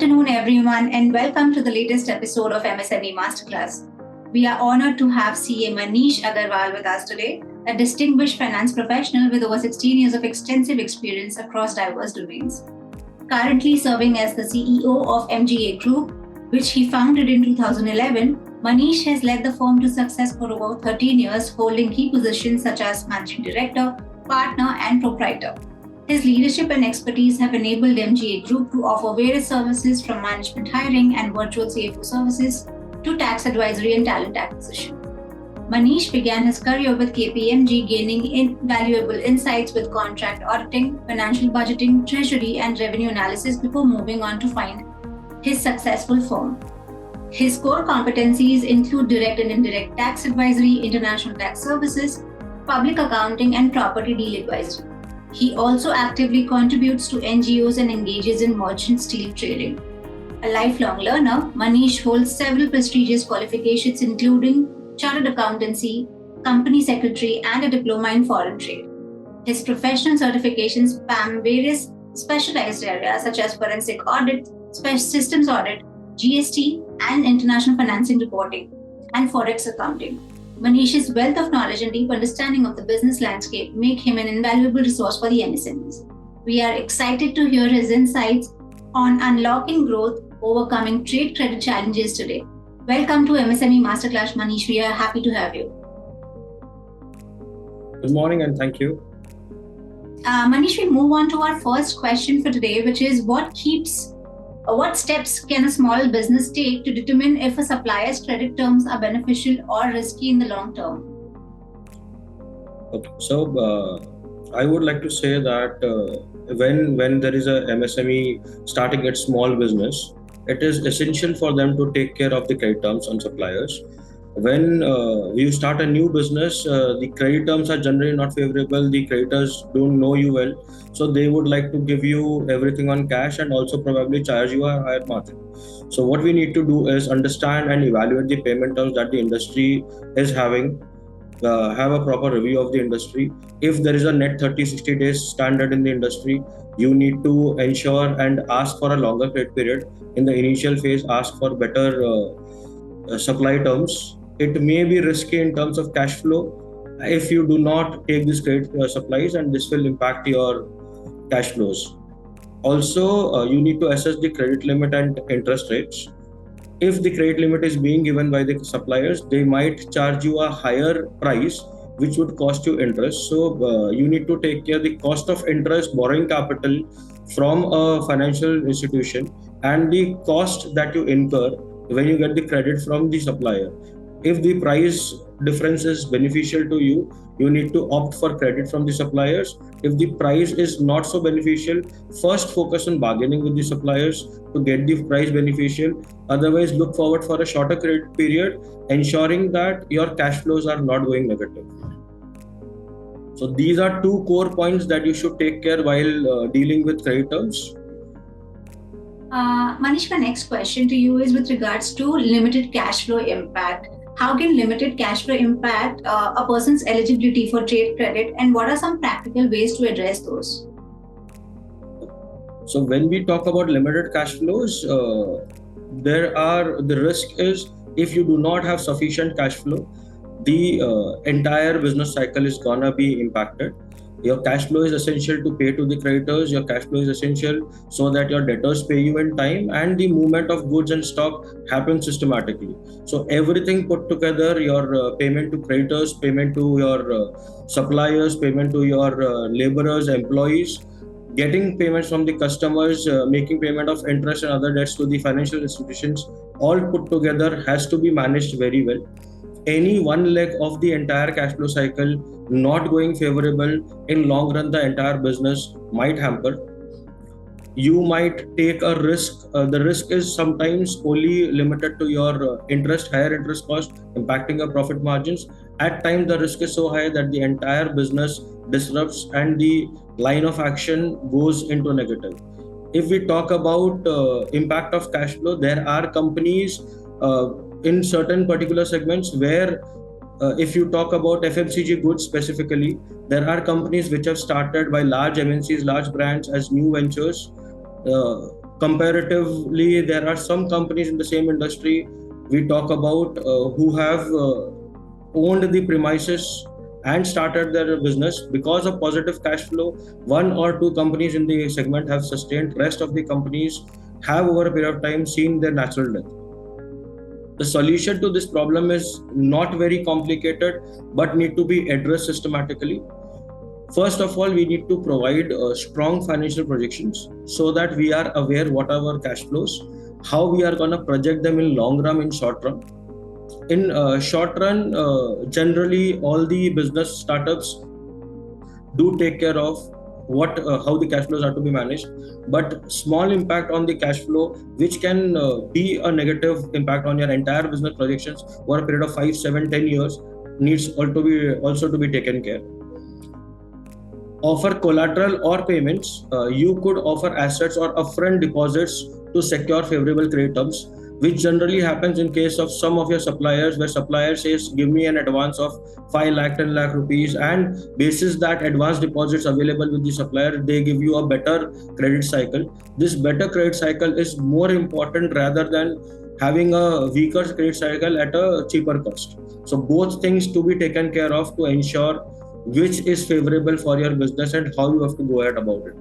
afternoon, everyone, and welcome to the latest episode of MSME Masterclass. We are honored to have CA Manish Agrawal with us today, a distinguished finance professional with over 16 years of extensive experience across diverse domains. Currently serving as the CEO of MGA Group, which he founded in 2011, Manish has led the firm to success for over 13 years, holding key positions such as Managing Director, Partner, and Proprietor. His leadership and expertise have enabled MGA Group to offer various services from management hiring and virtual CFO services to tax advisory and talent acquisition. Manish began his career with KPMG, gaining invaluable insights with contract auditing, financial budgeting, treasury, and revenue analysis before moving on to find his successful firm. His core competencies include direct and indirect tax advisory, international tax services, public accounting, and property deal advisory. He also actively contributes to NGOs and engages in merchant steel trading. A lifelong learner, Manish holds several prestigious qualifications including Chartered Accountancy, Company Secretary, and a Diploma in Foreign Trade. His professional certifications span various specialized areas such as forensic audit, systems audit, GST, and international financing reporting, and forex accounting. Manish's wealth of knowledge and deep understanding of the business landscape make him an invaluable resource for the MSMEs. We are excited to hear his insights on unlocking growth, overcoming trade credit challenges today. Welcome to MSME Masterclass, Manish. We are happy to have you. Good morning and thank you. Manish, we move on to our first question for today, which is what steps can a small business take to determine if a supplier's credit terms are beneficial or risky in the long term? Okay, so I would like to say that when there is a MSME starting its small business, it is essential for them to take care of the credit terms on suppliers. When you start a new business, the credit terms are generally not favorable. The creditors don't know you well, so they would like to give you everything on cash and also probably charge you a higher margin. So what we need to do is understand and evaluate the payment terms that the industry is having, have a proper review of the industry. If there is a net 30-60 days standard in the industry, you need to ensure and ask for a longer credit period. In the initial phase, ask for better supply terms. It may be risky in terms of cash flow if you do not take these credit supplies, and this will impact your cash flows. Also, you need to assess the credit limit and interest rates. If the credit limit is being given by the suppliers, they might charge you a higher price, which would cost you interest. So you need to take care of the cost of interest, borrowing capital from a financial institution, and the cost that you incur when you get the credit from the supplier. If the price difference is beneficial to you, you need to opt for credit from the suppliers. If the price is not so beneficial, first focus on bargaining with the suppliers to get the price beneficial. Otherwise, look forward for a shorter credit period, ensuring that your cash flows are not going negative. So these are two core points that you should take care while dealing with credit terms. Manish, my next question to you is with regards to limited cash flow impact. How can limited cash flow impact a person's eligibility for trade credit, and what are some practical ways to address those? So when we talk about limited cash flows, the risk is if you do not have sufficient cash flow, the entire business cycle is gonna be impacted. Your cash flow is essential to pay to the creditors. Your cash flow is essential so that your debtors pay you in time, and the movement of goods and stock happens systematically. So everything put together, your payment to creditors, payment to your suppliers, payment to your laborers, employees, getting payments from the customers, making payment of interest and other debts to the financial institutions, all put together has to be managed very well. Any one leg of the entire cash flow cycle not going favorable, in long run the entire business might hamper. You might take a risk. The risk is sometimes only limited to your higher interest cost impacting your profit margins. At times the risk is so high that the entire business disrupts and the line of action goes into negative. If we talk about impact of cash flow, there are companies in certain particular segments where if you talk about FMCG goods specifically, there are companies which have started by large MNCs, large brands as new ventures. Comparatively, there are some companies in the same industry we talk about who have owned the premises and started their business because of positive cash flow. One or two companies in the segment have sustained. Rest of the companies have over a period of time seen their natural death. The solution to this problem is not very complicated but need to be addressed systematically. First of all, we need to provide strong financial projections so that we are aware what are our cash flows, how we are going to project them in long run, in short run. In short run, generally all the business startups do take care of what how the cash flows are to be managed, but small impact on the cash flow, which can be a negative impact on your entire business projections over a period of 5, 7, 10 years, needs also to be taken care. Offer collateral or payments. You could offer assets or upfront deposits to secure favorable credit terms, which generally happens in case of some of your suppliers, where supplier says give me an advance of 5 lakh 10 lakh rupees, and basis that advance deposits available with the supplier, they give you a better credit cycle. This better credit cycle is more important rather than having a weaker credit cycle at a cheaper cost. So both things to be taken care of to ensure which is favorable for your business and how you have to go ahead about it.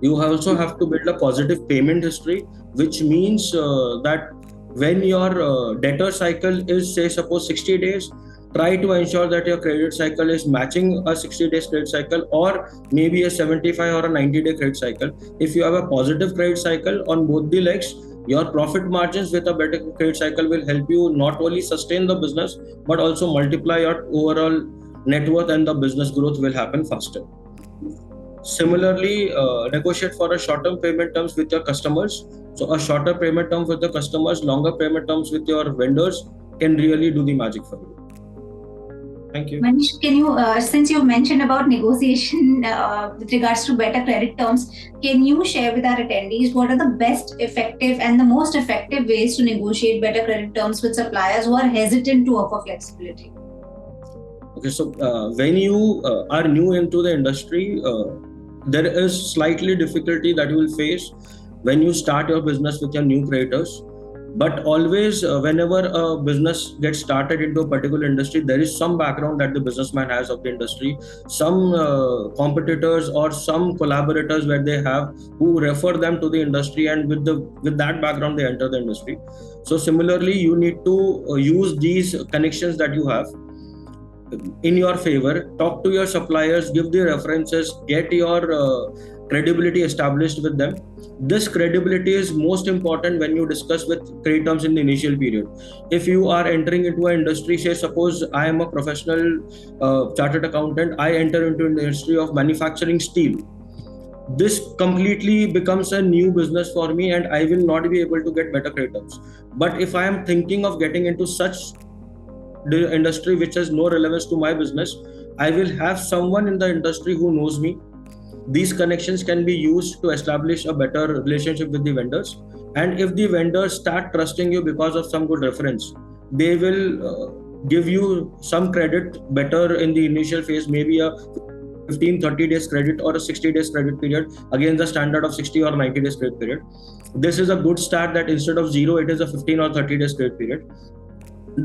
You also have to build a positive payment history, which means that when your debtor cycle is, say, suppose 60 days, try to ensure that your credit cycle is matching a 60 days credit cycle, or maybe a 75 or a 90-day credit cycle. If you have a positive credit cycle on both the legs, your profit margins with a better credit cycle will help you not only sustain the business, but also multiply your overall net worth, and the business growth will happen faster. Similarly, negotiate for a short-term payment terms with your customers. So a shorter payment term with the customers, longer payment terms with your vendors can really do the magic for you. Thank you. Manish, can you, since you mentioned about negotiation with regards to better credit terms, can you share with our attendees what are the best effective and the most effective ways to negotiate better credit terms with suppliers who are hesitant to offer flexibility? Okay, so when you are new into the industry, there is slightly difficulty that you will face when you start your business with your new creditors. But always, whenever a business gets started into a particular industry, there is some background that the businessman has of the industry, some competitors or some collaborators where they have who refer them to the industry, and with that background they enter the industry. So similarly, you need to use these connections that you have in your favor. Talk to your suppliers, give the references, get your credibility established with them. This credibility is most important when you discuss with credit terms in the initial period. If you are entering into an industry, say suppose I am a professional chartered accountant, I enter into an industry of manufacturing steel. This completely becomes a new business for me and I will not be able to get better credit terms. But if I am thinking of getting into such the industry which has no relevance to my business, I will have someone in the industry who knows me. These connections can be used to establish a better relationship with the vendors. And if the vendors start trusting you because of some good reference, they will give you some credit better in the initial phase, maybe a 15-30 days credit or a 60 days credit period against the standard of 60 or 90 days credit period. This is a good start, that instead of 0, it is a 15 or 30 days credit period.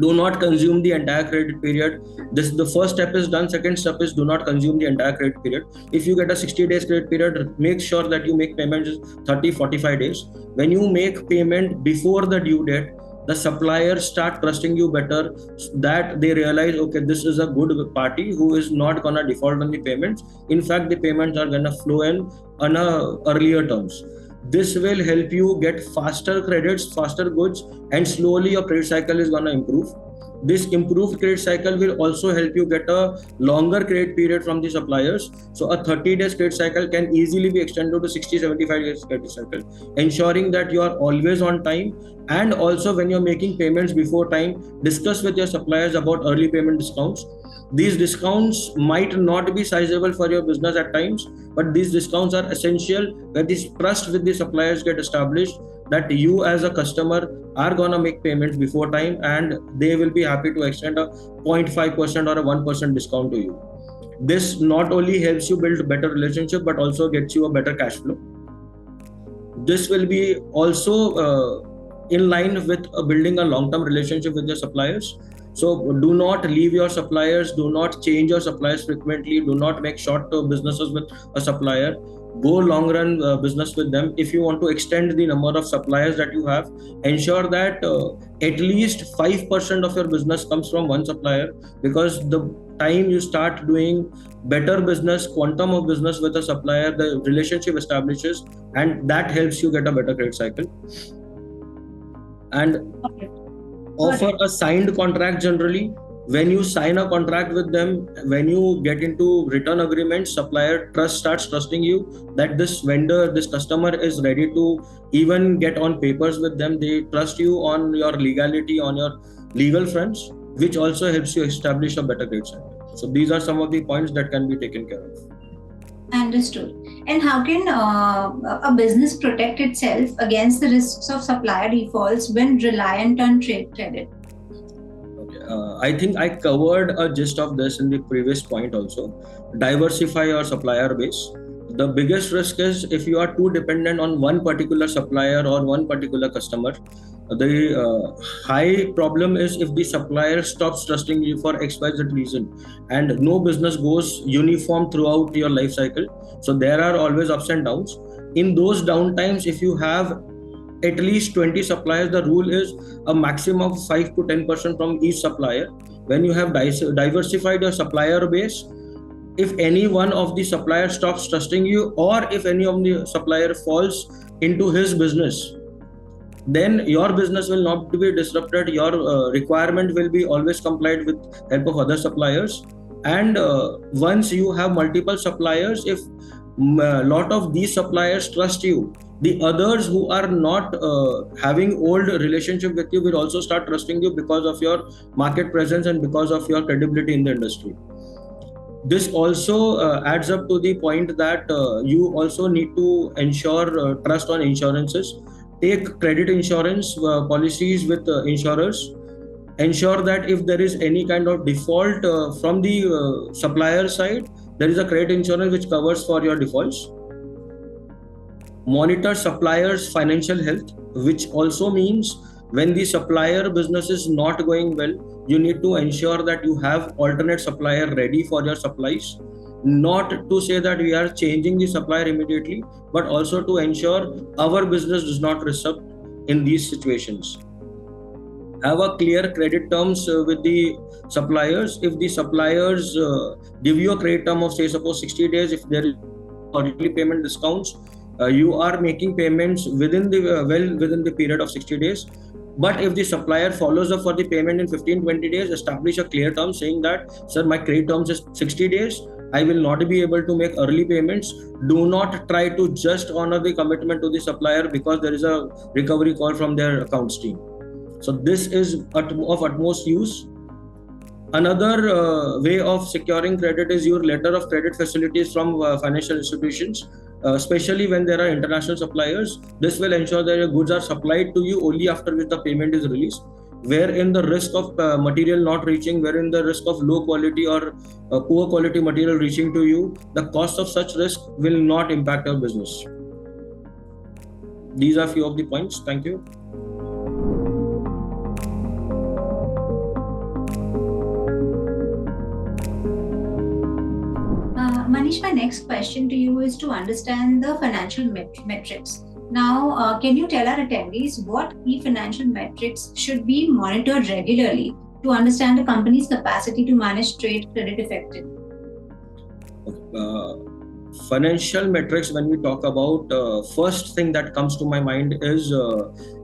Do not consume the entire credit period. The first step is done. Second step is do not consume the entire credit period. If you get a 60 days credit period, make sure that you make payments 30-45 days. When you make payment before the due date, the suppliers start trusting you better, that they realize, okay, this is a good party who is not gonna default on the payments. In fact, the payments are gonna flow in on earlier terms. This will help you get faster credits, faster goods, and slowly your credit cycle is going to improve. This improved credit cycle will also help you get a longer credit period from the suppliers. So a 30 days credit cycle can easily be extended to 60-75 days credit cycle, ensuring that you are always on time. And also when you're making payments before time, discuss with your suppliers about early payment discounts. These discounts might not be sizable for your business at times, but these discounts are essential where this trust with the suppliers get established, that you as a customer are gonna make payments before time and they will be happy to extend a 0.5% or a 1% discount to you. This not only helps you build a better relationship, but also gets you a better cash flow. this will be also in line with building a long-term relationship with your suppliers. So do not leave your suppliers, do not change your suppliers frequently, do not make short-term businesses with a supplier. Go long-run business with them. If you want to extend the number of suppliers that you have, ensure that at least 5% of your business comes from one supplier, because the time you start doing better business, quantum of business with a supplier, the relationship establishes, and that helps you get a better credit cycle. And Okay. offer a signed contract. Generally, when you sign a contract with them, when you get into return agreement, supplier starts trusting you that this vendor, this customer is ready to even get on papers with them. They trust you on your legality, on your legal fronts, which also helps you establish a better credit cycle. So these are some of the points that can be taken care of. Understood. And how can a business protect itself against the risks of supplier defaults when reliant on trade credit? I think I covered a gist of this in the previous point also. Diversify your supplier base. The biggest risk is if you are too dependent on one particular supplier or one particular customer. The high problem is if the supplier stops trusting you for XYZ reason, and no business goes uniform throughout your life cycle. So there are always ups and downs. In those downtimes, if you have at least 20 suppliers, the rule is a maximum of 5 to 10% from each supplier. When you have diversified your supplier base, if any one of the suppliers stops trusting you, or if any of the supplier falls into his business, then your business will not be disrupted. Your requirement will be always complied with help of other suppliers. And once you have multiple suppliers, if a lot of these suppliers trust you, the others who are not having old relationship with you will also start trusting you because of your market presence and because of your credibility in the industry. This also adds up to the point that you also need to ensure trust on insurances. Take credit insurance policies with insurers. Ensure that if there is any kind of default from the supplier side, there is a credit insurance which covers for your defaults. Monitor suppliers' financial health, which also means when the supplier business is not going well, you need to ensure that you have alternate supplier ready for your supplies. Not to say that we are changing the supplier immediately, but also to ensure our business does not disrupt in these situations. Have a clear credit terms with the suppliers. If the suppliers give you a credit term of, say, suppose 60 days, if there is early payment discounts, you are making payments within the within the period of 60 days. But if the supplier follows up for the payment in 15-20 days, establish a clear term saying that, sir, my credit terms is 60 days. I will not be able to make early payments. Do not try to just honor the commitment to the supplier because there is a recovery call from their accounts team. So this is of utmost use. Another way of securing credit is your letter of credit facilities from financial institutions, especially when there are international suppliers. This will ensure that your goods are supplied to you only after which the payment is released. Wherein the risk of material not reaching, wherein the risk of low quality or poor quality material reaching to you, the cost of such risk will not impact your business. These are few of the points. Thank you. Manish, my next question to you is to understand the financial metrics. Now, can you tell our attendees what key financial metrics should be monitored regularly to understand a company's capacity to manage trade credit effectively? Financial metrics, when we talk about, first thing that comes to my mind is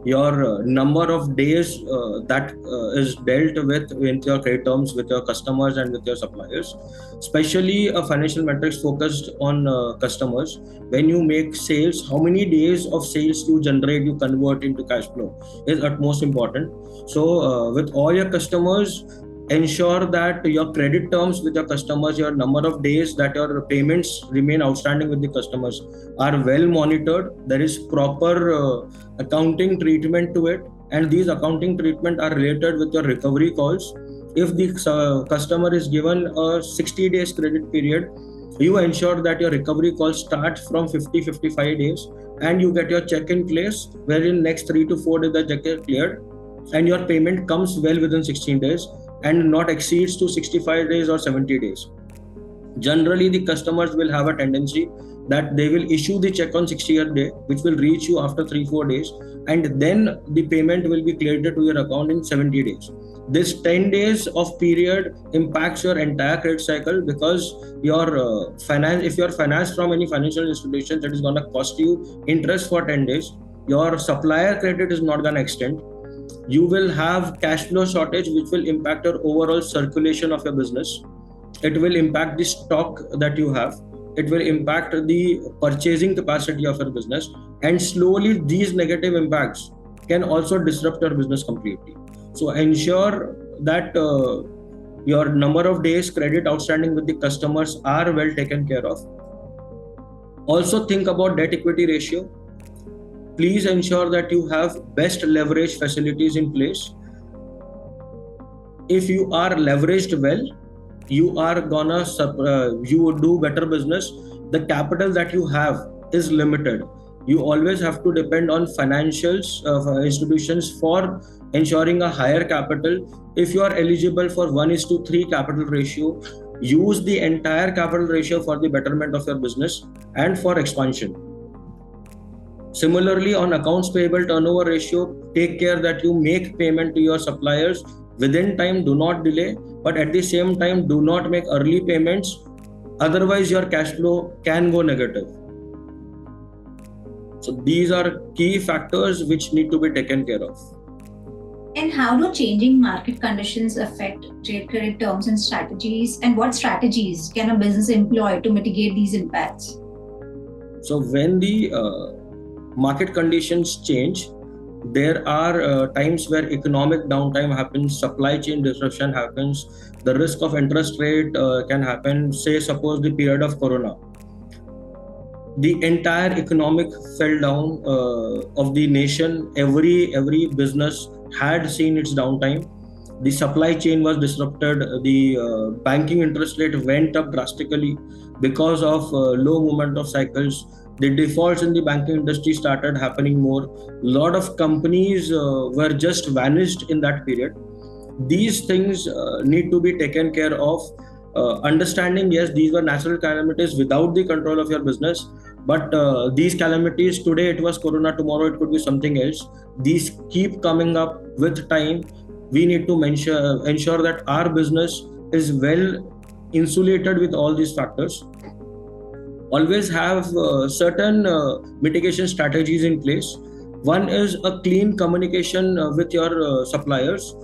your number of days that is dealt with your credit terms with your customers and with your suppliers. Especially a financial metrics focused on customers. When you make sales, how many days of sales you generate, you convert into cash flow is utmost important. So with all your customers, ensure that your credit terms with your customers, your number of days that your payments remain outstanding with the customers are well monitored. There is proper accounting treatment to it, and these accounting treatment are related with your recovery calls. If the customer is given a 60 days credit period, You ensure that your recovery calls start from 50-55 days, and you get your check in place wherein next 3 to 4 days the check is cleared, and your payment comes well within 16 days and not exceeds to 65 days or 70 days. Generally, the customers will have a tendency that they will issue the check on 60th day, which will reach you after 3-4 days, and then the payment will be credited to your account in 70 days. This 10 days of period impacts your entire credit cycle, because your finance, if you're financed from any financial institution, that is going to cost you interest for 10 days. Your supplier credit is not going to extend. You will have cash flow shortage, which will impact your overall circulation of your business. It will impact the stock that you have. It will impact the purchasing capacity of your business, and slowly these negative impacts can also disrupt your business completely. So ensure that your number of days credit outstanding with the customers are well taken care of. Also think about debt equity ratio. Please ensure that you have best leverage facilities in place. If you are leveraged well, you are gonna you do better business. The capital that you have is limited. You always have to depend on financials institutions for ensuring a higher capital. If you are eligible for 1:3 capital ratio, use the entire capital ratio for the betterment of your business and for expansion. Similarly, on accounts payable turnover ratio, take care that you make payment to your suppliers within time. Do not delay, but at the same time, do not make early payments. Otherwise, your cash flow can go negative. So these are key factors which need to be taken care of. And how do changing market conditions affect trade credit terms and strategies? And what strategies can a business employ to mitigate these impacts? So when the market conditions change, there are times where economic downtime happens, supply chain disruption happens, the risk of interest rate can happen. Say suppose the period of corona, the entire economic fell down of the nation. Every business had seen its downtime. The supply chain was disrupted. The banking interest rate went up drastically because of low movement of cycles. The defaults in the banking industry started happening more. A lot of companies were just vanished in that period. These things need to be taken care of. Understanding, yes, these were natural calamities without the control of your business, but these calamities, today it was corona, tomorrow it could be something else. These keep coming up with time. We need to ensure that our business is well insulated with all these factors. Always have certain mitigation strategies in place. One is a clean communication with your suppliers.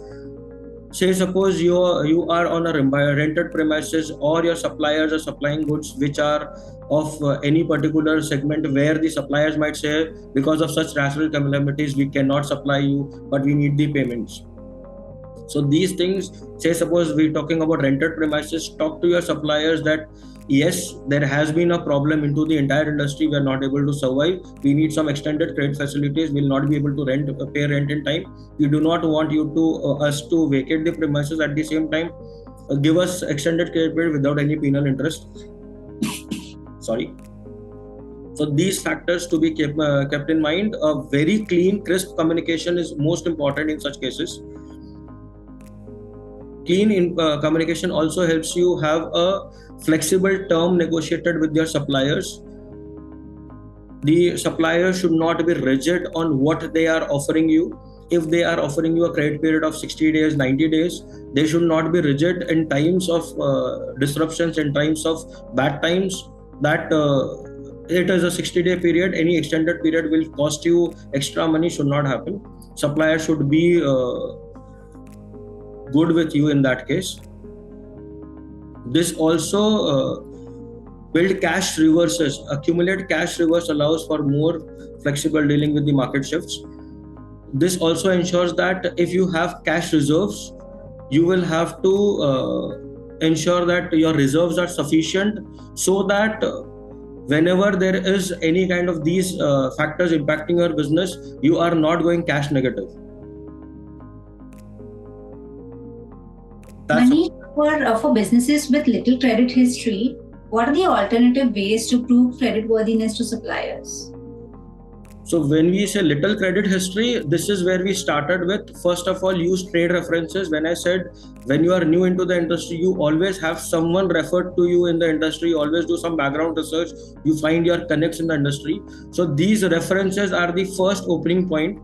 Say suppose you are on a rented premises, or your suppliers are supplying goods which are of any particular segment, where the suppliers might say, because of such natural calamities we cannot supply you, but we need the payments. So these things, say suppose we're talking about rented premises, talk to your suppliers that yes, there has been a problem into the entire industry, we are not able to survive, we need some extended credit facilities, we'll not be able to pay rent in time, we do not want you to us to vacate the premises. At the same time, give us extended credit period without any penal interest. Sorry. So these factors to be kept in mind. A very clean, crisp communication is most important in such cases. Clean communication also helps you have a flexible term negotiated with your suppliers. The supplier should not be rigid on what they are offering you. If they are offering you a credit period of 60 days, 90 days, they should not be rigid in times of disruptions, in times of bad times, that it is a 60-day period, any extended period will cost you extra money, should not happen. Supplier should be good with you in that case. This also build cash reverses. Accumulate cash reverse allows for more flexible dealing with the market shifts. This also ensures that if you have cash reserves, you will have to ensure that your reserves are sufficient, so that whenever there is any kind of these factors impacting your business, you are not going cash negative. Manish, for businesses with little credit history, what are the alternative ways to prove creditworthiness to suppliers? So when we say little credit history, this is where we started with. First of all, use trade references. When I said when you are new into the industry, you always have someone referred to you in the industry. You always do some background research. You find your connects in the industry. So these references are the first opening point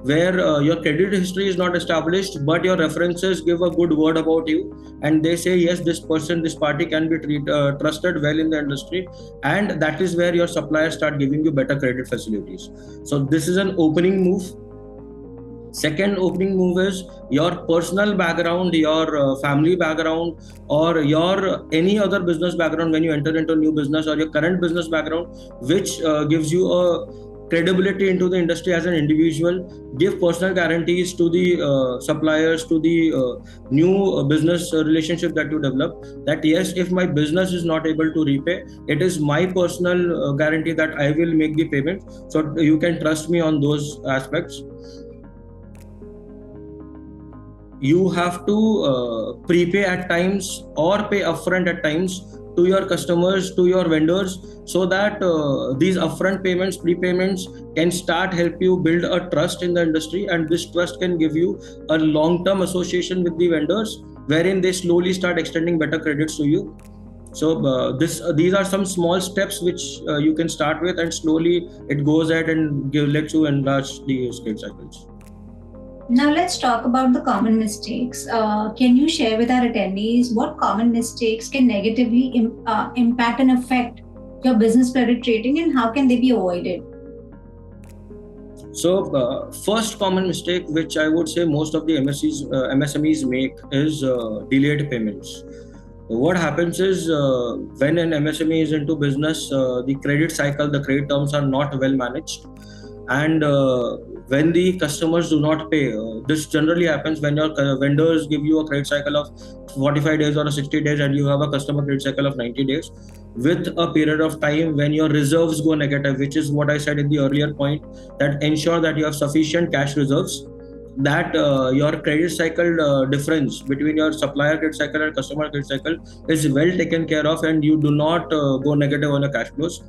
where your credit history is not established, but your references give a good word about you, and they say yes, this person, this party can be trusted well in the industry, and that is where your suppliers start giving you better credit facilities. So this is an opening move. Second opening move is your personal background, your family background, or your any other business background when you enter into a new business, or your current business background, which gives you a credibility into the industry as an individual. Give personal guarantees to the suppliers, to the new business relationship that you develop, that yes, if my business is not able to repay, it is my personal guarantee that I will make the payment, so you can trust me on those aspects. You have to prepay at times or pay upfront at times to your customers, to your vendors, so that these upfront payments, prepayments can start help you build a trust in the industry, and this trust can give you a long-term association with the vendors, wherein they slowly start extending better credits to you. So these are some small steps which you can start with, and slowly it goes ahead and lets you enlarge the credit cycles. Now let's talk about the common mistakes. Can you share with our attendees what common mistakes can negatively impact and affect your business credit rating, and how can they be avoided? So first common mistake which I would say most of the MSMEs make is delayed payments. What happens is when an MSME is into business, the credit cycle, the credit terms are not well managed, and when the customers do not pay, this generally happens when your vendors give you a credit cycle of 45 days or 60 days, and you have a customer credit cycle of 90 days, with a period of time when your reserves go negative, which is what I said in the earlier point, that ensure that you have sufficient cash reserves, that your credit cycle difference between your supplier credit cycle and customer credit cycle is well taken care of, and you do not go negative on your cash flows.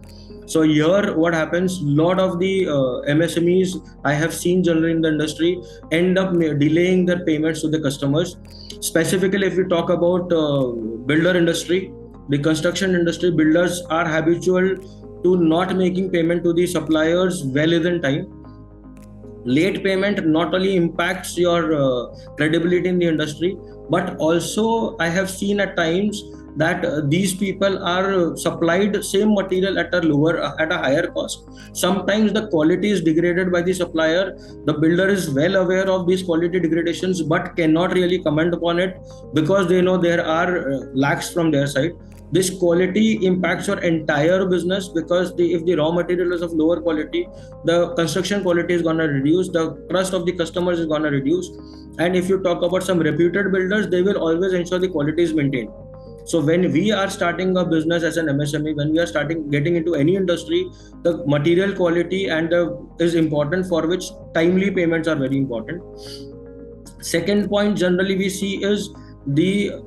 So here what happens, lot of the MSMEs I have seen generally in the industry end up delaying their payments to the customers. Specifically, if we talk about builder industry, the construction industry, builders are habitual to not making payment to the suppliers well within time. Late payment not only impacts your credibility in the industry, but also I have seen at times that these people are supplied same material at a higher cost. Sometimes the quality is degraded by the supplier. The builder is well aware of these quality degradations, but cannot really comment upon it because they know there are lacks from their side. This quality impacts your entire business, because if the raw material is of lower quality, the construction quality is going to reduce, the trust of the customers is going to reduce. And if you talk about some reputed builders, they will always ensure the quality is maintained. So when we are starting a business as an MSME, when we are starting getting into any industry, the material quality and is important, for which timely payments are very important. Second point generally we see is the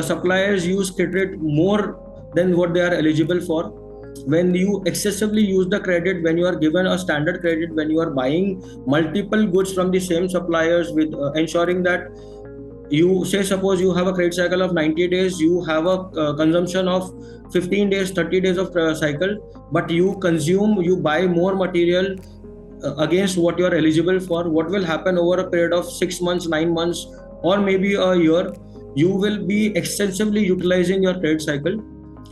suppliers use credit more than what they are eligible for. When you excessively use the credit, when you are given a standard credit, when you are buying multiple goods from the same suppliers, with ensuring that you say, suppose you have a credit cycle of 90 days, you have a consumption of 15 days, 30 days of cycle, but you buy more material against what you are eligible for. What will happen over a period of 6 months, 9 months, or maybe a year? You will be extensively utilizing your credit cycle,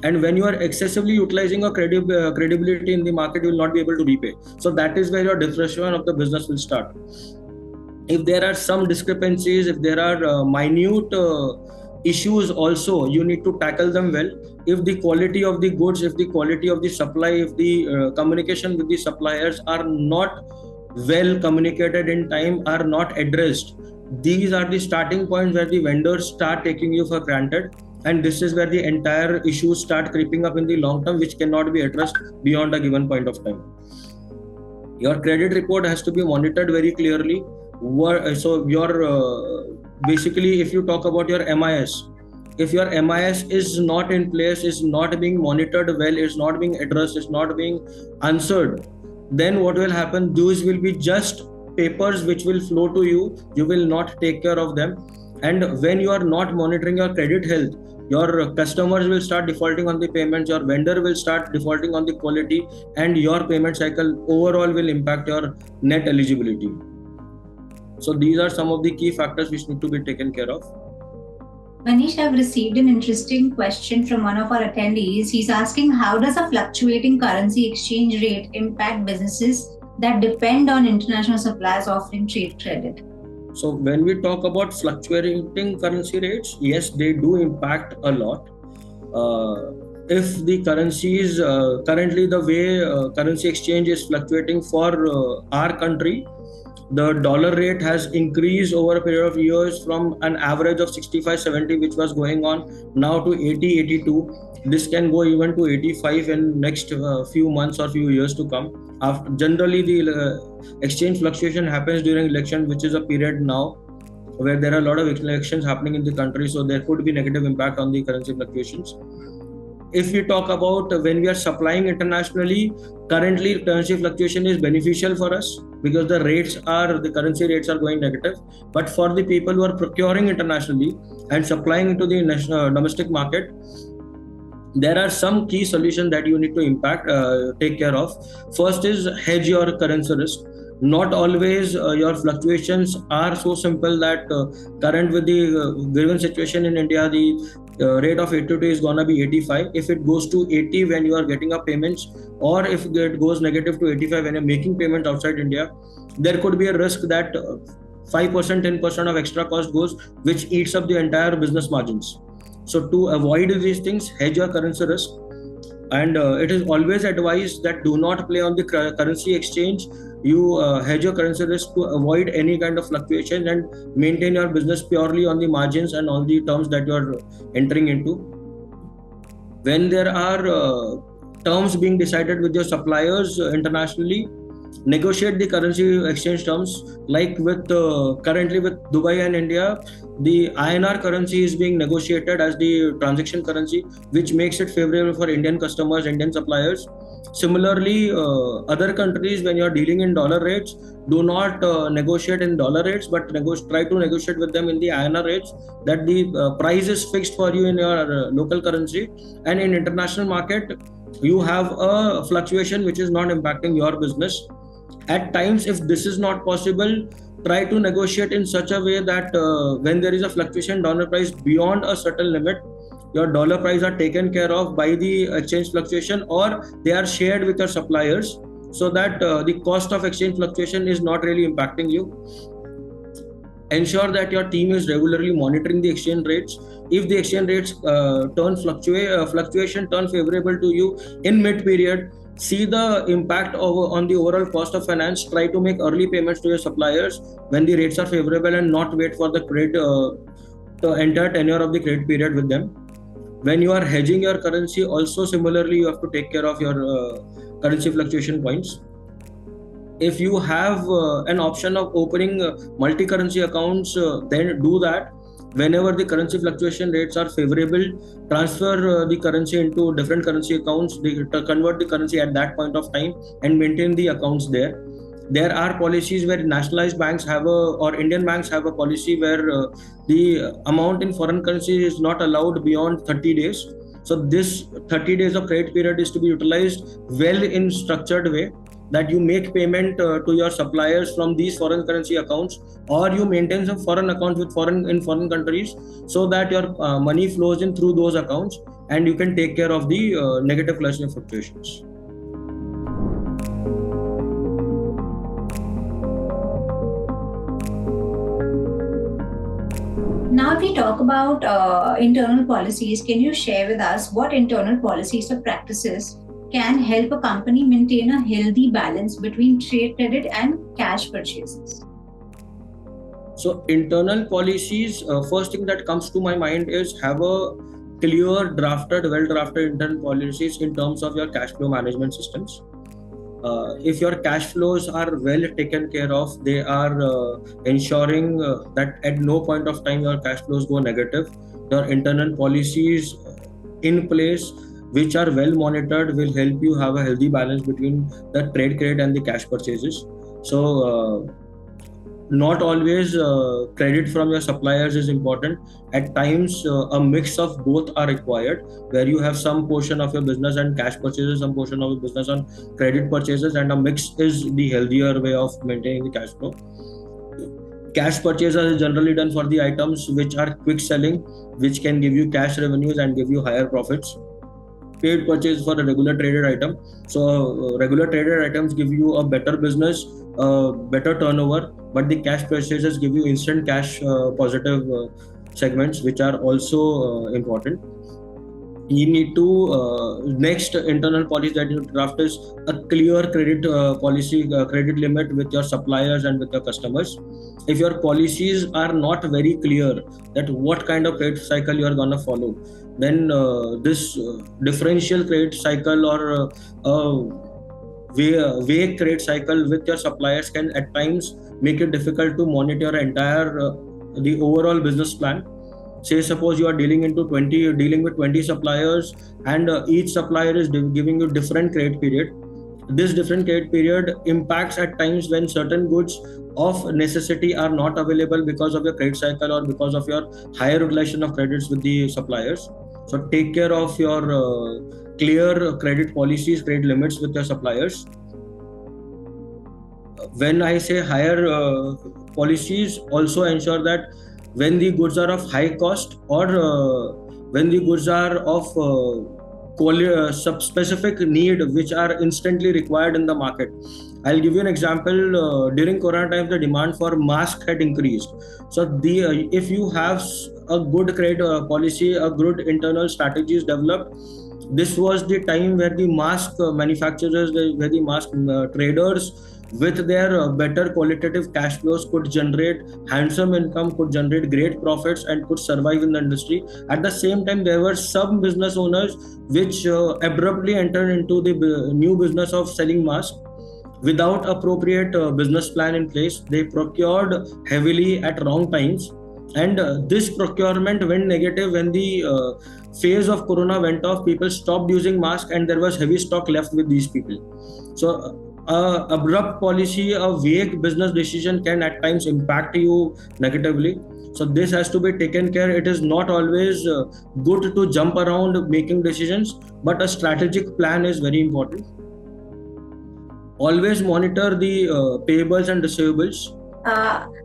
and when you are excessively utilizing your credibility in the market, you will not be able to repay. So that is where your disruption of the business will start. If there are some discrepancies, if there are minute issues also, you need to tackle them well. If the quality of the goods, if the quality of the supply, if the communication with the suppliers are not well communicated in time, are not addressed, these are the starting points where the vendors start taking you for granted, and this is where the entire issues start creeping up in the long term, which cannot be addressed beyond a given point of time. Your credit report has to be monitored very clearly. So your basically, if you talk about your MIS, If your MIS is not in place, is not being monitored well, is not being addressed, is not being answered, then what will happen? Those will be just papers which will flow to you. You will not take care of them. And when you are not monitoring your credit health, your customers will start defaulting on the payments, your vendor will start defaulting on the quality, and your payment cycle overall will impact your net eligibility. So these are some of the key factors which need to be taken care of. Manish, I've received an interesting question from one of our attendees. He's asking, how does a fluctuating currency exchange rate impact businesses that depend on international suppliers offering trade credit? So when we talk about fluctuating currency rates, yes, they do impact a lot. If the currencies, currently the way currency exchange is fluctuating for our country, the dollar rate has increased over a period of years from an average of 65-70 which was going on now to 80-82. This can go even to 85 in next few months or few years to come. Generally the exchange fluctuation happens during election, which is a period now where there are a lot of elections happening in the country, so there could be negative impact on the currency fluctuations. If we talk about when we are supplying internationally, currently currency fluctuation is beneficial for us because the currency rates are going negative. But for the people who are procuring internationally and supplying into the domestic market, there are some key solutions that you need to take care of. First is hedge your currency risk. Not always your fluctuations are so simple that current with the given situation in India, the rate of 82 is gonna be 85. If it goes to 80 when you are getting up payments, or if it goes negative to 85 when you're making payments outside India, there could be a risk that 5%, 10% of extra cost goes, which eats up the entire business margins. So to avoid these things, hedge your currency risk. And it is always advised that do not play on the currency exchange. You hedge your currency risk to avoid any kind of fluctuation and maintain your business purely on the margins and all the terms that you are entering into. When there are terms being decided with your suppliers internationally, negotiate the currency exchange terms. Like with currently with Dubai and India, the INR currency is being negotiated as the transaction currency, which makes it favorable for Indian customers, Indian suppliers. Similarly, other countries, when you are dealing in dollar rates, do not negotiate in dollar rates, but try to negotiate with them in the INR rates, that the price is fixed for you in your local currency. And in international market, you have a fluctuation which is not impacting your business. At times, if this is not possible, try to negotiate in such a way that when there is a fluctuation dollar price beyond a certain limit, your dollar price are taken care of by the exchange fluctuation, or they are shared with your suppliers, so that the cost of exchange fluctuation is not really impacting you. Ensure that your team is regularly monitoring the exchange rates. If the exchange rates fluctuation turn favorable to you in mid period, see the impact on the overall cost of finance. Try to make early payments to your suppliers when the rates are favorable, and not wait for the entire tenure of the credit period with them. When you are hedging your currency, also similarly, you have to take care of your currency fluctuation points. If you have an option of opening multi-currency accounts, then do that. Whenever the currency fluctuation rates are favorable, transfer the currency into different currency accounts, convert the currency at that point of time, and maintain the accounts there. There are policies where nationalized banks or Indian banks have a policy where the amount in foreign currency is not allowed beyond 30 days. So this 30 days of credit period is to be utilized well in structured way, that you make payment to your suppliers from these foreign currency accounts, or you maintain some foreign accounts with foreign countries, so that your money flows in through those accounts, and you can take care of the negative currency fluctuations. Now, if we talk about internal policies, can you share with us what internal policies or practices can help a company maintain a healthy balance between trade credit and cash purchases? So internal policies, first thing that comes to my mind is have a clear well drafted internal policies in terms of your cash flow management systems. If your cash flows are well taken care of, they are ensuring that at no point of time your cash flows go negative. Your internal policies in place, which are well monitored, will help you have a healthy balance between the trade credit and the cash purchases. So not always credit from your suppliers is important. At times a mix of both are required, where you have some portion of your business and cash purchases, some portion of your business on credit purchases, and a mix is the healthier way of maintaining the cash flow. Cash purchases is generally done for the items which are quick selling, which can give you cash revenues and give you higher profits. Paid purchase for a regular traded item. So regular traded items give you a better business, better turnover, but the cash purchases give you instant cash positive segments, which are also important. You need to next internal policy that you draft is a clear credit policy, credit limit with your suppliers and with your customers. If your policies are not very clear that what kind of credit cycle you are going to follow, then this differential credit cycle or vague credit cycle with your suppliers can at times make it difficult to monitor your entire the overall business plan. Say suppose you are dealing with 20 suppliers, and each supplier is giving you different credit period. This different credit period impacts at times when certain goods of necessity are not available because of your credit cycle or because of your higher utilization of credits with the suppliers. So take care of your clear credit policies, credit limits with your suppliers. When I say higher policies, also ensure that when the goods are of high cost, or when the goods are of specific need which are instantly required in the market. I'll give you an example. During Corona times, the demand for masks had increased. So if you have a good credit policy, a good internal strategies developed, this was the time where the mask manufacturers, where the mask traders, with their better qualitative cash flows, could generate handsome income, could generate great profits, and could survive in the industry. At the same time, there were some business owners which abruptly entered into the new business of selling masks without appropriate business plan in place. They procured heavily at wrong times, and this procurement went negative when the phase of corona went off. People stopped using masks, and there was heavy stock left with these people. So abrupt policy, a vague business decision can at times impact you negatively. So this has to be taken care. It is not always good to jump around making decisions, but a strategic plan is very important. Always monitor the payables and receivables.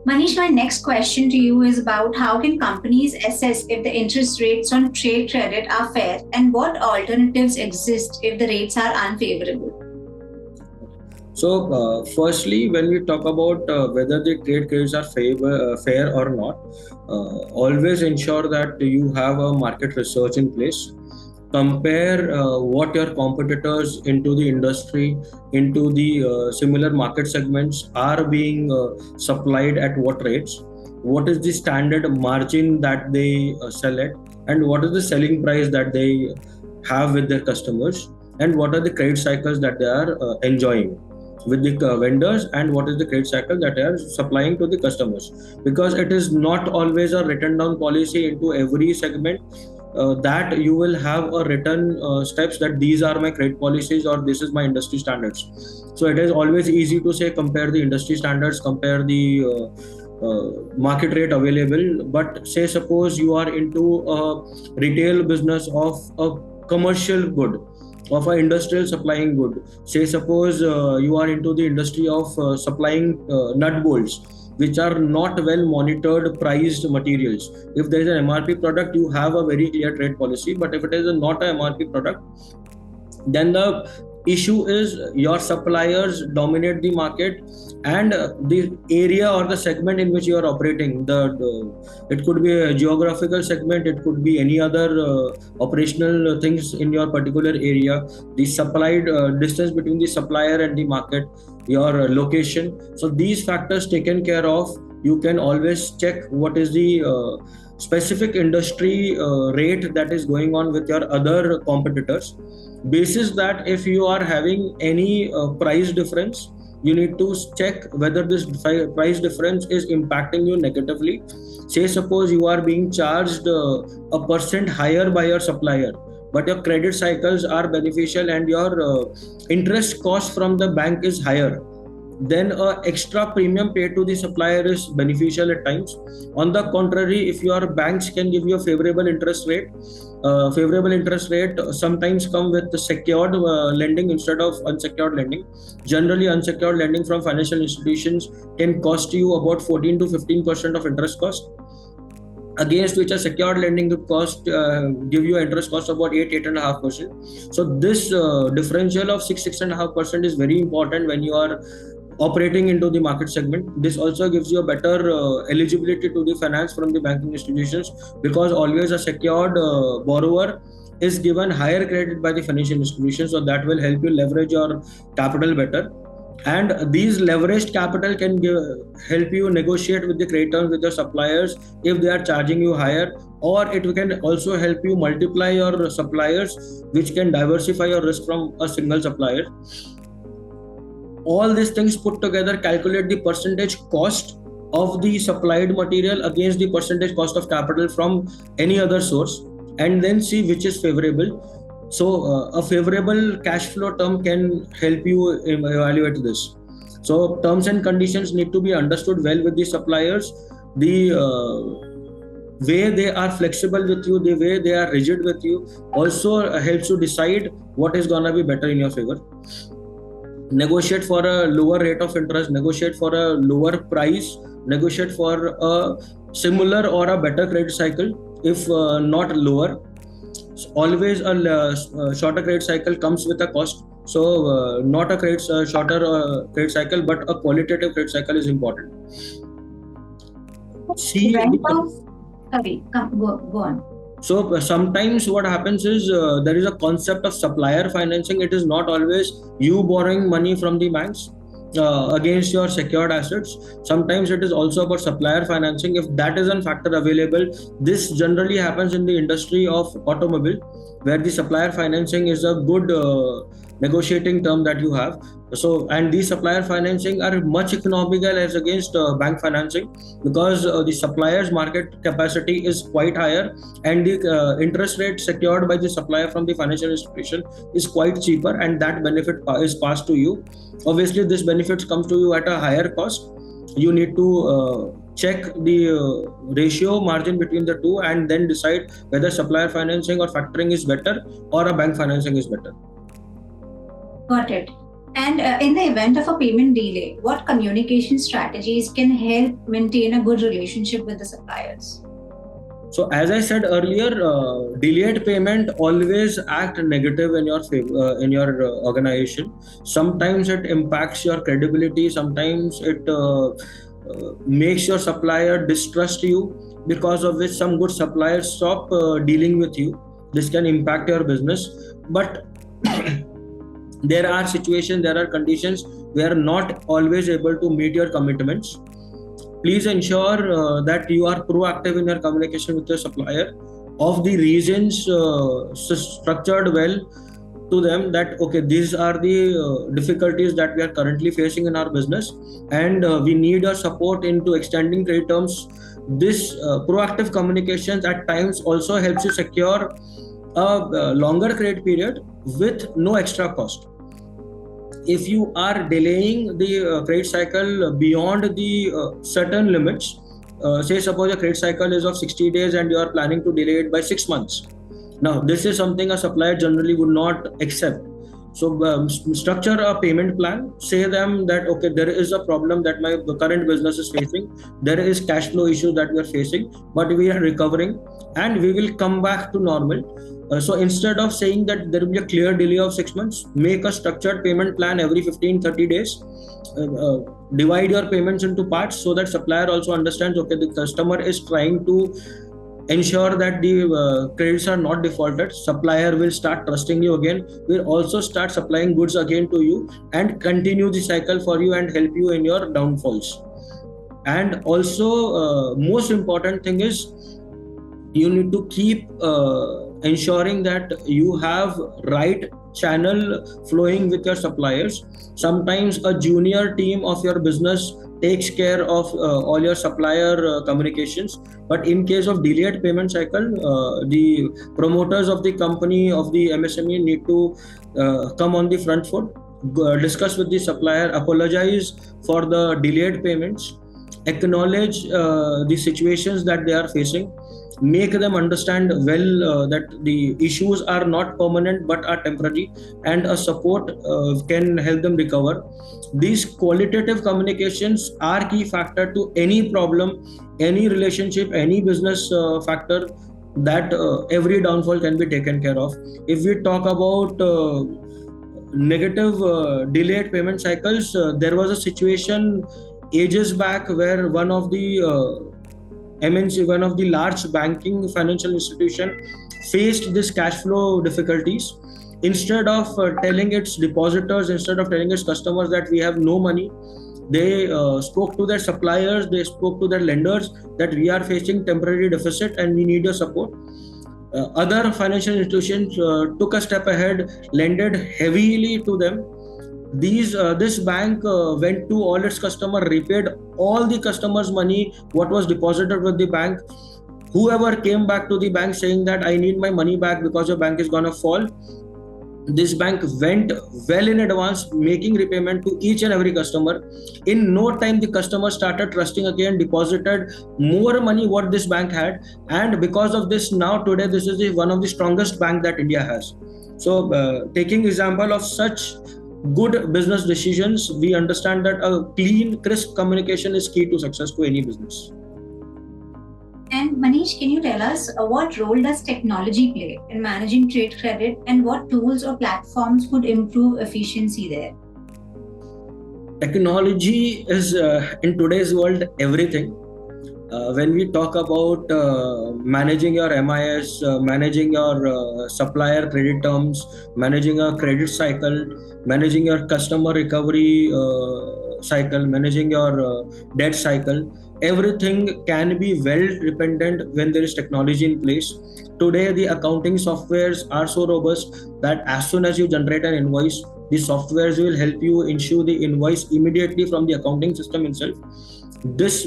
Manish, my next question to you is about how can companies assess if the interest rates on trade credit are fair, and what alternatives exist if the rates are unfavorable? So, firstly, when we talk about whether the trade credits are fair or not, always ensure that you have a market research in place. Compare what your competitors into the industry, into the similar market segments are being supplied at what rates, what is the standard margin that they sell at, and what is the selling price that they have with their customers, and what are the credit cycles that they are enjoying with the vendors, and what is the credit cycle that they are supplying to the customers. Because it is not always a written down policy into every segment, that you will have a written steps that these are my credit policies or this is my industry standards. So it is always easy to say compare the industry standards, compare the market rate available. But say suppose you are into a retail business of a commercial good, of an industrial supplying good. Say suppose you are into the industry of supplying nut bolts, which are not well monitored priced materials. If there is an MRP product, you have a very clear trade policy. But if it is not a MRP product, then the issue is your suppliers dominate the market, and the area or the segment in which you are operating, it could be a geographical segment, it could be any other operational things in your particular area, the supplied distance between the supplier and the market, your location. So these factors taken care of, you can always check what is the specific industry rate that is going on with your other competitors. Basis that if you are having any price difference, you need to check whether this price difference is impacting you negatively. Say suppose you are being charged a percent higher by your supplier, but your credit cycles are beneficial and your interest cost from the bank is higher, then a extra premium paid to the supplier is beneficial at times. On the contrary, if your banks can give you a favorable interest rate sometimes come with the secured lending instead of unsecured lending. Generally, unsecured lending from financial institutions can cost you about 14 to 15% of interest cost, against which a secured lending could cost give you an interest cost of about 8.5%. So this differential of 6.5% is very important when you are operating into the market segment. This also gives you a better eligibility to the finance from the banking institutions, because always a secured borrower is given higher credit by the financial institutions, so that will help you leverage your capital better. And these leveraged capital can help you negotiate with the credit terms with your suppliers if they are charging you higher, or it can also help you multiply your suppliers, which can diversify your risk from a single supplier. All these things put together calculate the percentage cost of the supplied material against the percentage cost of capital from any other source, and then see which is favorable. So a favorable cash flow term can help you evaluate this. So terms and conditions need to be understood well with the suppliers. The way they are flexible with you, the way they are rigid with you, also helps you decide what is gonna be better in your favor. Negotiate for a lower rate of interest, negotiate for a lower price, negotiate for a similar or a better credit cycle, if not lower. Always a shorter credit cycle comes with a cost, so not a shorter credit cycle, but a qualitative credit cycle is important. See, go on. So sometimes what happens is there is a concept of supplier financing. It is not always you borrowing money from the banks against your secured assets. Sometimes it is also about supplier financing. If that is a factor available, this generally happens in the industry of automobile, where the supplier financing is a good negotiating term that you have. So, and these supplier financing are much economical as against bank financing, because the supplier's market capacity is quite higher, and the interest rate secured by the supplier from the financial institution is quite cheaper, and that benefit is passed to you. Obviously, this benefits comes to you at a higher cost. You need to check the ratio margin between the two, and then decide whether supplier financing or factoring is better or a bank financing is better. Got it. And in the event of a payment delay, what communication strategies can help maintain a good relationship with the suppliers? So as I said earlier, delayed payment always act negative in your favor, in your organization. Sometimes it impacts your credibility. Sometimes it makes your supplier distrust you, because of which some good suppliers stop dealing with you. This can impact your business. But there are situations, there are conditions where not always able to meet your commitments. Please ensure that you are proactive in your communication with your supplier, of the reasons structured well to them, that okay, these are the difficulties that we are currently facing in our business, and we need your support into extending credit terms. This proactive communications at times also helps you secure a longer credit period with no extra cost. If you are delaying the credit cycle beyond the certain limits, say suppose a credit cycle is of 60 days and you are planning to delay it by 6 months. Now, this is something a supplier generally would not accept. So structure a payment plan, say them that okay, there is a problem that my current business is facing, there is cash flow issues that we are facing, but we are recovering and we will come back to normal. So instead of saying that there will be a clear delay of 6 months, make a structured payment plan every 15-30 days. Divide your payments into parts, so that supplier also understands okay, the customer is trying to ensure that the credits are not defaulted. Supplier will start trusting you again, will also start supplying goods again to you, and continue the cycle for you and help you in your downfalls. And also most important thing is, you need to keep ensuring that you have right channel flowing with your suppliers. Sometimes a junior team of your business takes care of all your supplier communications, but in case of delayed payment cycle, the promoters of the company, of the MSME, need to come on the front foot, discuss with the supplier, apologize for the delayed payments, acknowledge the situations that they are facing, make them understand well that the issues are not permanent but are temporary, and a support can help them recover. These qualitative communications are key factor to any problem, any relationship, any business factor, that every downfall can be taken care of. If we talk about negative delayed payment cycles, there was a situation ages back where one of the MNC, one of the large banking financial institution, faced this cash flow difficulties. Instead of telling its depositors, instead of telling its customers that we have no money, they spoke to their suppliers, they spoke to their lenders that we are facing temporary deficit and we need your support. Other financial institutions took a step ahead, lended heavily to them. This bank went to all its customer, repaid all the customers' money what was deposited with the bank. Whoever came back to the bank saying that I need my money back because your bank is gonna fall, this bank went well in advance, making repayment to each and every customer. In no time, the customer started trusting again, deposited more money what this bank had, and because of this, now today this is one of the strongest bank that India has. So, taking example of such good business decisions, we understand that a clean, crisp communication is key to success to any business. And Manish, can you tell us what role does technology play in managing trade credit, and what tools or platforms could improve efficiency there? Technology is in today's world everything. When we talk about managing your MIS, managing your supplier credit terms, managing your credit cycle, managing your customer recovery cycle, managing your debt cycle, everything can be well dependent when there is technology in place. Today, the accounting softwares are so robust that as soon as you generate an invoice, the softwares will help you issue the invoice immediately from the accounting system itself. This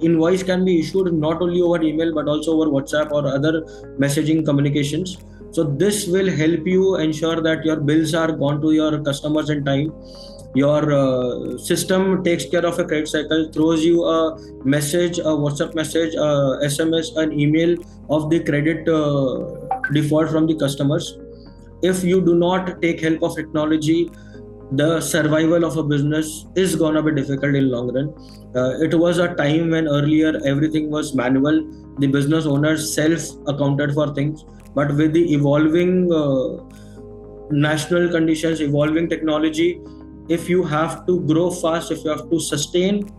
invoice can be issued not only over email but also over WhatsApp or other messaging communications. So this will help you ensure that your bills are gone to your customers in time. Your system takes care of a credit cycle, throws you a message, a WhatsApp message, a SMS, an email of the credit default from the customers. If you do not take help of technology, the survival of a business is gonna be difficult in long run. It was a time when earlier everything was manual. The business owners self accounted for things, but with the evolving national conditions, evolving technology, if you have to grow fast, if you have to sustain,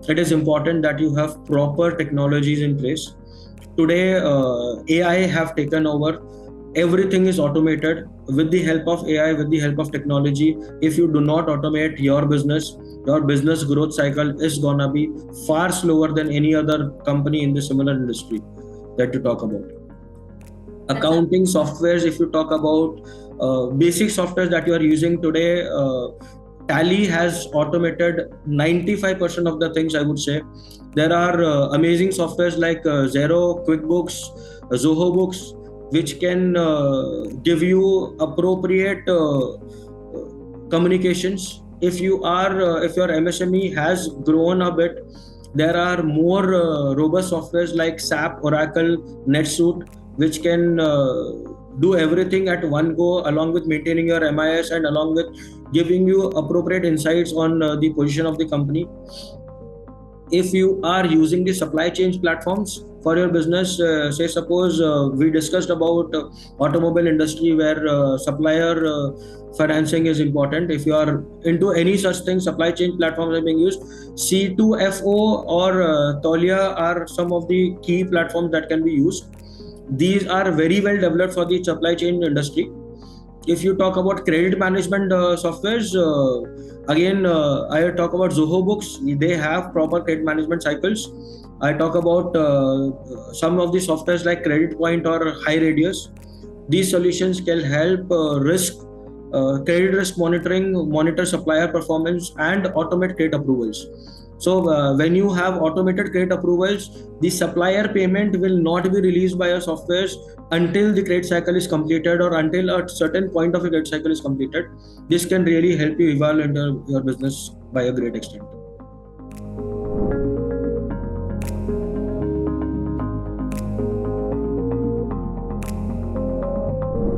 it is important that you have proper technologies in place. Today, AI have taken over. Everything is automated. With the help of AI, with the help of technology, if you do not automate your business growth cycle is gonna be far slower than any other company in the similar industry that you talk about. Accounting softwares, if you talk about basic softwares that you are using today, Tally has automated 95% of the things, I would say. There are amazing softwares like Xero, QuickBooks, Zoho Books, which can give you appropriate communications. If your MSME has grown a bit, there are more robust softwares like SAP, Oracle, NetSuite, which can do everything at one go, along with maintaining your MIS and along with giving you appropriate insights on the position of the company. If you are using the supply chain platforms for your business, say suppose we discussed about automobile industry where supplier financing is important. If you are into any such thing, supply chain platforms are being used. C2FO or Taulia are some of the key platforms that can be used. These are very well developed for the supply chain industry. If you talk about credit management softwares, again, I talk about Zoho Books. They have proper credit management cycles. I talk about some of the softwares like Credit Point or High Radius. These solutions can help risk credit risk monitoring, monitor supplier performance, and automate credit approvals. So when you have automated credit approvals, the supplier payment will not be released by your softwares until the credit cycle is completed or until a certain point of the credit cycle is completed. This can really help you evolve into your business by a great extent.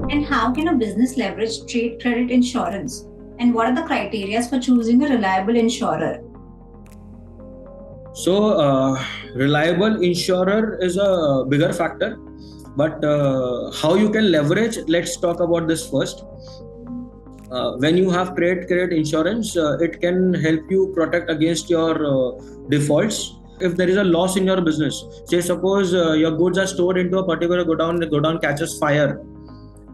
And how can a business leverage trade credit insurance? And what are the criteria for choosing a reliable insurer? So, reliable insurer is a bigger factor, but how you can leverage, let's talk about this first. When you have credit insurance, it can help you protect against your defaults. If there is a loss in your business, say suppose your goods are stored into a particular godown, the godown catches fire.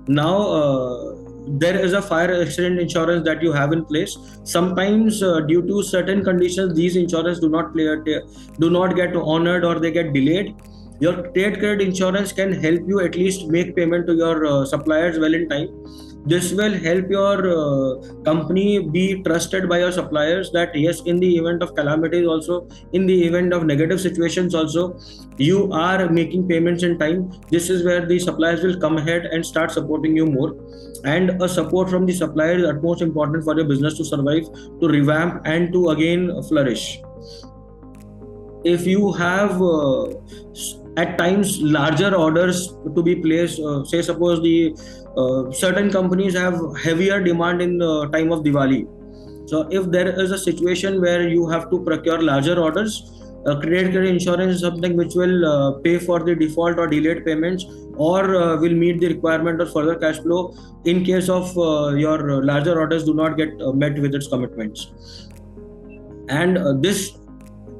Now there is a fire accident insurance that you have in place. Sometimes due to certain conditions, these insurance do not get honored or they get delayed. Your trade credit insurance can help you at least make payment to your suppliers well in time. This will help your company be trusted by your suppliers that yes, in the event of calamities also, in the event of negative situations also, you are making payments in time. This is where the suppliers will come ahead and start supporting you more. And a support from the supplier is utmost important for your business to survive, to revamp, and to again flourish. If you have at times larger orders to be placed, say suppose the certain companies have heavier demand in the time of Diwali. So if there is a situation where you have to procure larger orders, credit insurance is something which will pay for the default or delayed payments, or will meet the requirement of further cash flow in case of your larger orders do not get met with its commitments. And this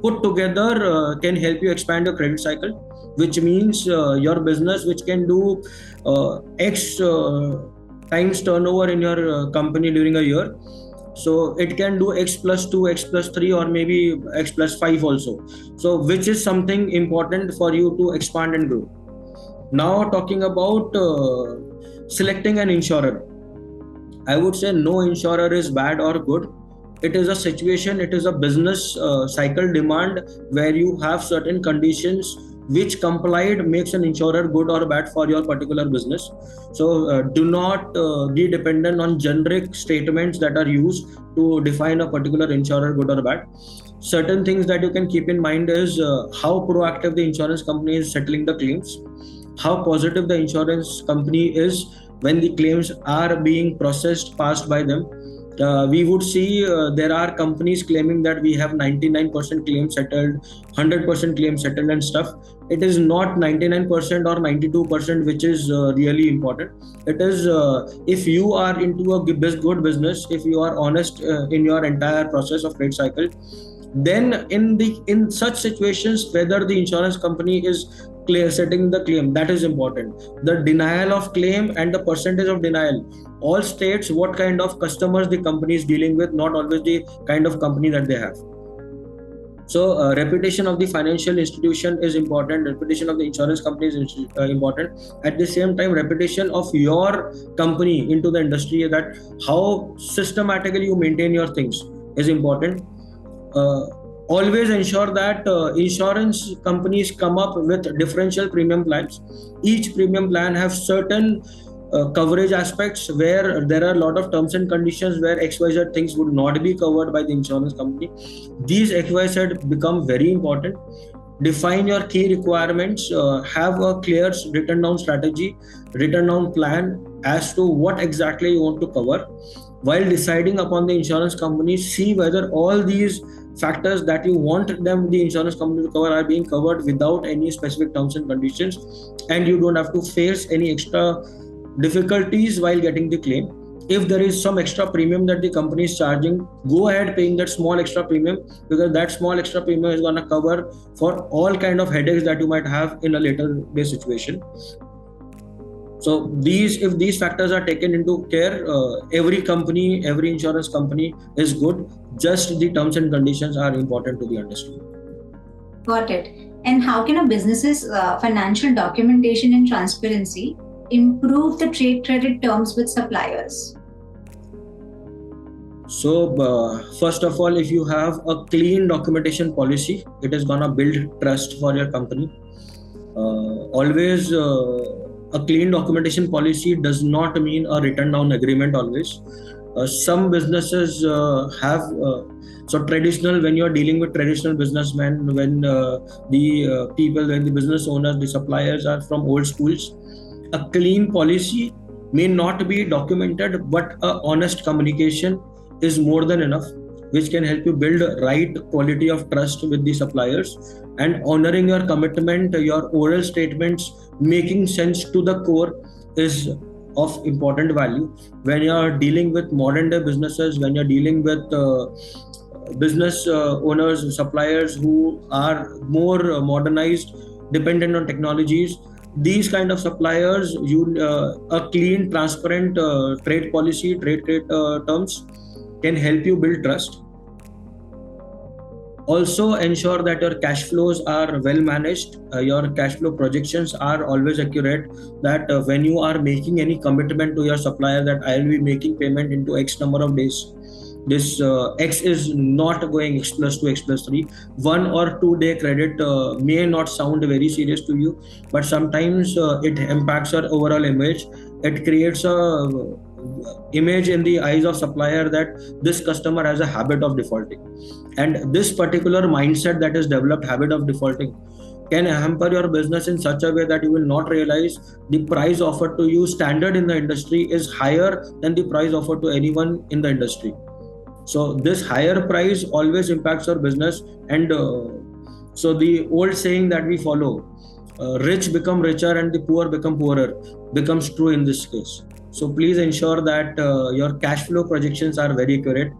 put together can help you expand your credit cycle, which means your business which can do X times turnover in your company during a year. So it can do X plus 2, X plus 3, or maybe X plus 5 also. So which is something important for you to expand and grow. Now talking about selecting an insurer, I would say no insurer is bad or good. It is a situation, it is a business cycle demand where you have certain conditions which complied makes an insurer good or bad for your particular business. So do not be dependent on generic statements that are used to define a particular insurer good or bad. Certain things that you can keep in mind is how proactive the insurance company is settling the claims, how positive the insurance company is when the claims are being processed, passed by them. We would see there are companies claiming that we have 99% claim settled, 100% claim settled and stuff. It is not 99% or 92% which is really important. It is if you are into a good business, if you are honest in your entire process of trade cycle, then in such situations, whether the insurance company is setting the claim, that is important. The denial of claim and the percentage of denial all states what kind of customers the company is dealing with, not always the kind of company that they have. So reputation of the financial institution is important, reputation of the insurance company is important. At the same time, reputation of your company into the industry, that how systematically you maintain your things is important. Always ensure that insurance companies come up with differential premium plans. Each premium plan has certain coverage aspects where there are a lot of terms and conditions where XYZ things would not be covered by the insurance company. These XYZ become very important. Define your key requirements, have a clear written down strategy, written down plan as to what exactly you want to cover. While deciding upon the insurance company, see whether all these factors that you want the insurance company to cover are being covered without any specific terms and conditions, and you don't have to face any extra difficulties while getting the claim. If there is some extra premium that the company is charging, go ahead paying that small extra premium, because that small extra premium is going to cover for all kind of headaches that you might have in a later day situation. So if these factors are taken into care, every insurance company is good. Just the terms and conditions are important to be understood. Got it. And how can a business's financial documentation and transparency improve the trade credit terms with suppliers? So first of all, if you have a clean documentation policy, it is gonna build trust for your company. Always a clean documentation policy does not mean a written down agreement always. Some businesses have so traditional, when you're dealing with traditional businessmen, when the people, when the business owners, the suppliers are from old schools, a clean policy may not be documented, but a honest communication is more than enough, which can help you build right quality of trust with the suppliers. And honoring your commitment, your oral statements, making sense to the core is of important value. When you are dealing with modern day businesses, when you're dealing with business owners, suppliers who are more modernized, dependent on technologies, these kind of suppliers, a clean, transparent trade policy, trade terms can help you build trust. Also ensure that your cash flows are well managed, your cash flow projections are always accurate, that when you are making any commitment to your supplier that I will be making payment into X number of days, this X is not going X plus 2, X plus 3. 1 or 2 day credit may not sound very serious to you, but sometimes it impacts your overall image. It creates a image in the eyes of supplier that this customer has a habit of defaulting, and this particular mindset that is developed, habit of defaulting, can hamper your business in such a way that you will not realize the price offered to you standard in the industry is higher than the price offered to anyone in the industry. So this higher price always impacts your business. And so the old saying that we follow, rich become richer and the poor become poorer, becomes true in this case. So please ensure that your cash flow projections are very accurate,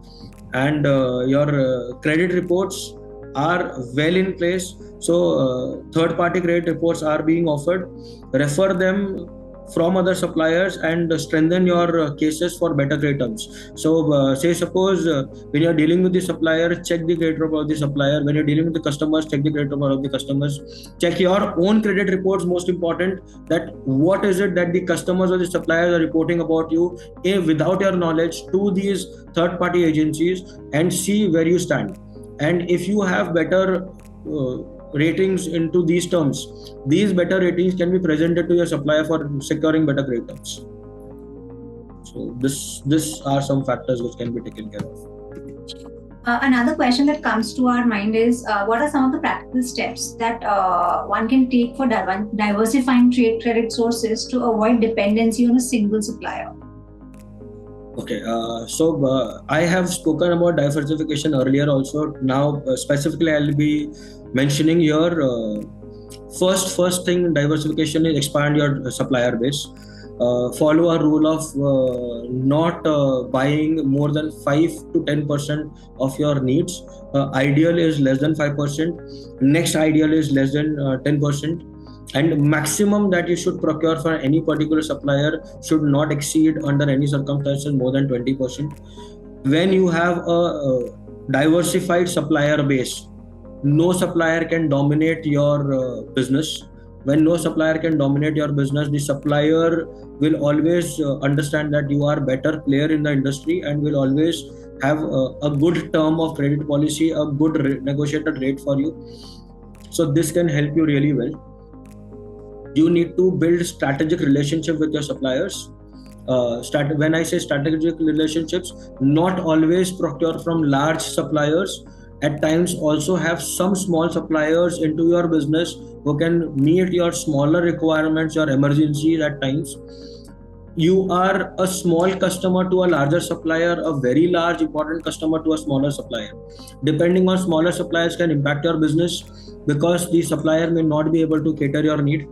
and your credit reports are well in place. So third party credit reports are being offered. Refer them from other suppliers and strengthen your cases for better credit terms. So say suppose when you're dealing with the supplier, check the credit report of the supplier. When you're dealing with the customers, check the credit report of the customers. Check your own credit reports, most important, that what is it that the customers or the suppliers are reporting about you without your knowledge to these third party agencies, and see where you stand. And if you have better ratings into these terms, these better ratings can be presented to your supplier for securing better credit terms. So this are some factors which can be taken care of. Another question that comes to our mind is, what are some of the practical steps that one can take for diversifying trade credit sources to avoid dependency on a single supplier? Okay, so I have spoken about diversification earlier also. Now specifically I'll be mentioning here, first thing in diversification is expand your supplier base. Follow a rule of not buying more than 5 to 10% of your needs. Ideal is less than 5%. Next ideal is less than 10%. And maximum that you should procure for any particular supplier should not exceed under any circumstances more than 20%. When you have a diversified supplier base, no supplier can dominate your business. When no supplier can dominate your business, the supplier will always understand that you are better player in the industry and will always have a good term of credit policy, a good negotiated rate for you. So this can help you really well. You need to build strategic relationship with your suppliers. When I say strategic relationships, not always procure from large suppliers. At times also have some small suppliers into your business who can meet your smaller requirements, your emergencies at times. You are a small customer to a larger supplier, a very large important customer to a smaller supplier. Depending on smaller suppliers can impact your business because the supplier may not be able to cater your need.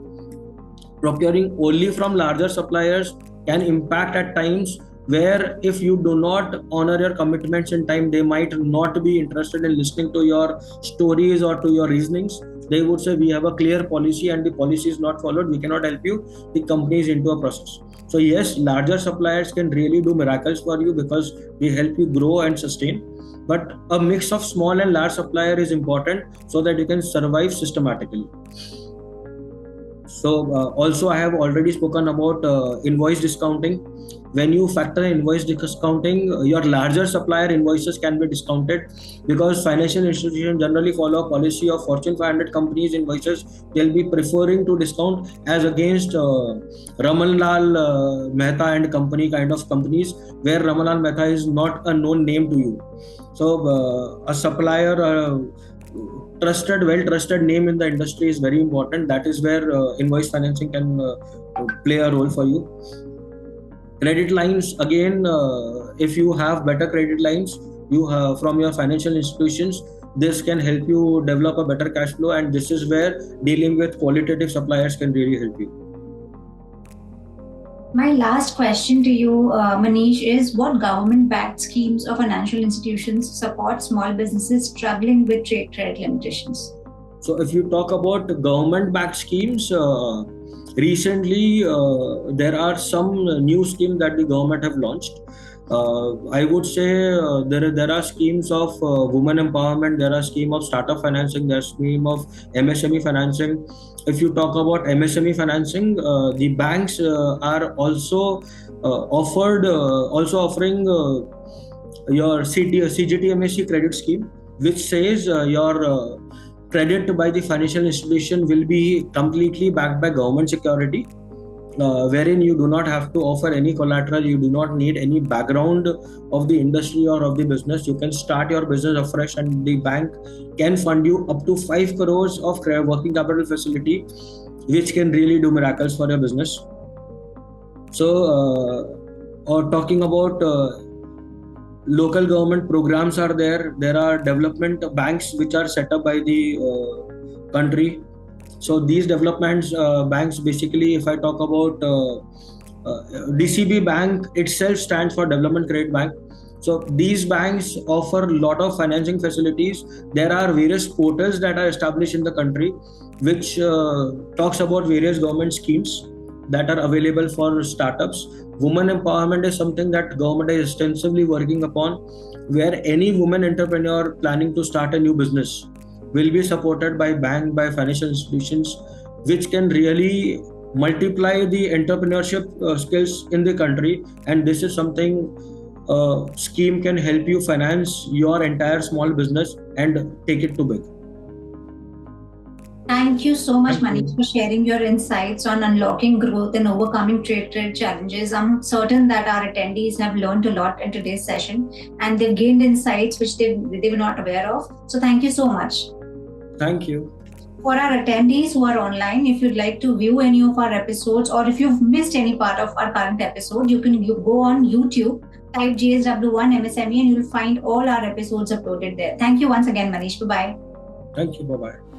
Procuring only from larger suppliers can impact at times, where if you do not honor your commitments in time, they might not be interested in listening to your stories or to your reasonings. They would say, we have a clear policy and the policy is not followed, we cannot help you. The company is into a process. So yes, larger suppliers can really do miracles for you because they help you grow and sustain. But a mix of small and large supplier is important so that you can survive systematically. So also I have already spoken about invoice discounting. When you factor in invoice discounting, your larger supplier invoices can be discounted because financial institutions generally follow a policy of Fortune 500 companies invoices. They'll be preferring to discount as against Raman Lal Mehta and company kind of companies where Raman Lal Mehta is not a known name to you. So a supplier, well trusted name in the industry is very important. That is where invoice financing can play a role for you. Credit lines, again, if you have better credit lines you have from your financial institutions, this can help you develop a better cash flow, and this is where dealing with qualitative suppliers can really help you. My last question to you, Manish, is what government-backed schemes or financial institutions support small businesses struggling with trade credit limitations? So if you talk about government-backed schemes, recently there are some new schemes that the government have launched. I would say there are schemes of women empowerment, there are scheme of startup financing, there are scheme of MSME financing. If you talk about MSME financing, the banks are also offering your CGTMSE credit scheme, which says your credit by the financial institution will be completely backed by government security, wherein you do not have to offer any collateral, you do not need any background of the industry or of the business. You can start your business afresh and the bank can fund you up to 5 crores of working capital facility, which can really do miracles for your business. So or talking about local government programs are there are development banks which are set up by the country. So these developments banks, basically if I talk about DCB bank itself stands for Development Credit Bank. So these banks offer a lot of financing facilities. There are various portals that are established in the country which talks about various government schemes that are available for startups. Women empowerment is something that government is extensively working upon, where any woman entrepreneur planning to start a new business will be supported by bank, by financial institutions, which can really multiply the entrepreneurship skills in the country. And this is something scheme can help you finance your entire small business and take it to big. Thank you so much, Manish, for sharing your insights on unlocking growth and overcoming trade challenges. I'm certain that our attendees have learned a lot in today's session and they've gained insights which they were not aware of. So thank you so much. Thank you. For our attendees who are online, if you'd like to view any of our episodes or if you've missed any part of our current episode, you can go on YouTube, type GSW1 MSME and you'll find all our episodes uploaded there. Thank you once again, Manish. Bye-bye. Thank you. Bye-bye.